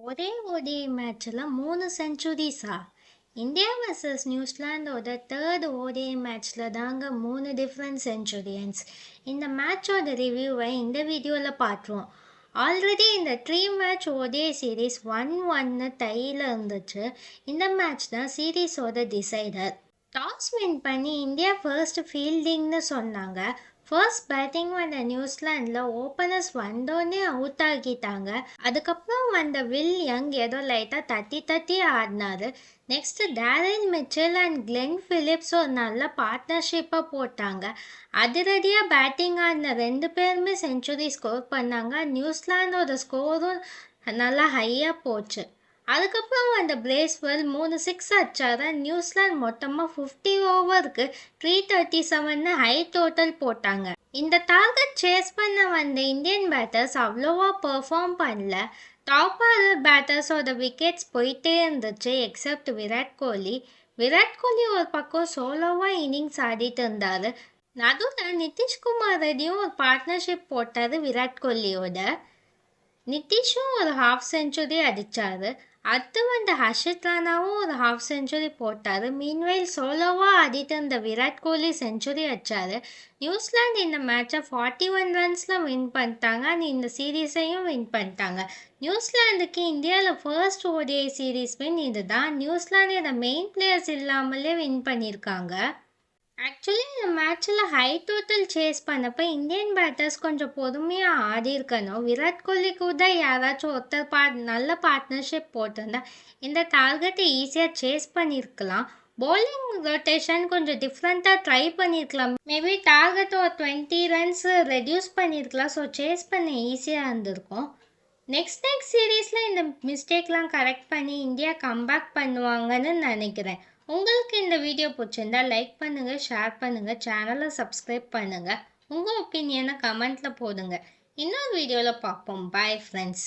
ஒரே ODI மேட்ச்சில் 3 செஞ்சுரிஸா? India versus நியூசிலாண்டோட third ODI மேட்ச்சில் தாங்க 3 டிஃப்ரெண்ட் செஞ்சுரியன்ஸ். இந்த மேட்சோட ரிவ்யூவை இந்த வீடியோவில் பார்த்துருவோம். ஆல்ரெடி இந்த 3 மேட்ச் ODI சீரீஸ் 1-1 டையில் இருந்துச்சு. இந்த மேட்ச் தான் சீரீஸோட டிசைடர். டாஸ் வின் பண்ணி இந்தியா ஃபர்ஸ்ட் ஃபீல்டிங்னு சொன்னாங்க. ஃபர்ஸ்ட் பேட்டிங் வந்த நியூசிலாண்டில் ஓப்பனர்ஸ் வந்தோடனே அவுட் ஆகிட்டாங்க. அதுக்கப்புறம் வந்த வில் யங் ஏதோ லைட்டாக தட்டி ஆடினாரு. Next Darren Mitchell and Glenn Phillips ஒரு நல்ல பார்ட்னர்ஷிப்பாக போட்டாங்க. அதிரடியாக பேட்டிங் ஆடின 2 பேருமே செஞ்சுரி ஸ்கோர் பண்ணாங்க. நியூசிலாண்டோட ஸ்கோரும் நல்லா ஹையாக போச்சு. அதுக்கப்புறம் அந்த பிரேஸ்வெல் 3 6 அடிச்சாரு. நியூசிலாந்து மொத்தமாக 50 ஓவருக்கு 337 ஹை டோட்டல் போட்டாங்க. இந்த டார்கெட் சேஸ் பண்ண வந்த இந்தியன் பேட்டர்ஸ் அவ்வளோவா பெர்ஃபார்ம் பண்ணல. டாப் ஆர்டர் பேட்டர்ஸோட விக்கெட்ஸ் போயிட்டே இருந்துச்சு எக்ஸப்ட் விராட் கோலி. விராட் கோலி ஒரு பக்கம் சோலோவாக இன்னிங்ஸ் ஆடிட்டு இருந்தார். நடுவில் நிதிஷ்குமார் ரெட்டியும் ஒரு பார்ட்னர்ஷிப் போட்டார் விராட் கோலியோட. நிதிஷும் ஒரு ஹாஃப் செஞ்சுரி அடித்தார். அடுத்து வந்த ஹர்ஷித் ராணாவும் ஒரு ஹாஃப் செஞ்சுரி போட்டார். மீன்வைல் சோலோவாக ஆடிட்டு இருந்த விராட் கோலி செஞ்சுரி அடித்தார். நியூசிலாந்து இந்த மேட்சை 41 ரன்ஸில் வின் பண்ணிட்டாங்க. இந்த சீரீஸையும் வின் பண்ணிட்டாங்க. நியூசிலாந்துக்கு இந்தியாவில் ஃபர்ஸ்ட் ODI சீரீஸ் வின் இது தான். நியூசிலாந்து இந்த மெயின் பிளேயர்ஸ் இல்லாமலே வின் பண்ணியிருக்காங்க. ஆக்சுவலி இந்த மேட்ச்சில் ஹை டோட்டல் சேஸ் பண்ணப்போ இந்தியன் பேட்டர்ஸ் கொஞ்சம் பொறுமையாக ஆடி இருக்கணும். விராட் கோலி கூட யாராச்சும் ஒருத்தர் நல்ல பார்ட்னர்ஷிப் போட்டிருந்தா இந்த டார்கெட்டை ஈஸியாக சேஸ் பண்ணியிருக்கலாம். பவுலிங் ரொட்டேஷன் கொஞ்சம் டிஃப்ரெண்ட்டாக ட்ரை பண்ணியிருக்கலாம். மேபி டார்கெட் ஒரு 20 ரன்ஸ் ரெடியூஸ் பண்ணியிருக்கலாம். ஸோ சேஸ் பண்ண ஈஸியாக இருந்திருக்கும். நெக்ஸ்ட் சீரீஸில் இந்த மிஸ்டேக்லாம் கரெக்ட் பண்ணி இந்தியா கம்பேக் பண்ணுவாங்கன்னு நினைக்கிறேன். உங்களுக்கு இந்த வீடியோ பிடிச்சிருந்தா லைக் பண்ணுங்கள், ஷேர் பண்ணுங்கள், சேனலை சப்ஸ்கிரைப் பண்ணுங்கள். உங்கள் ஒப்பீனியனை கமெண்ட்டில் போடுங்க. இன்னொரு வீடியோவில் பார்ப்போம். Bye friends.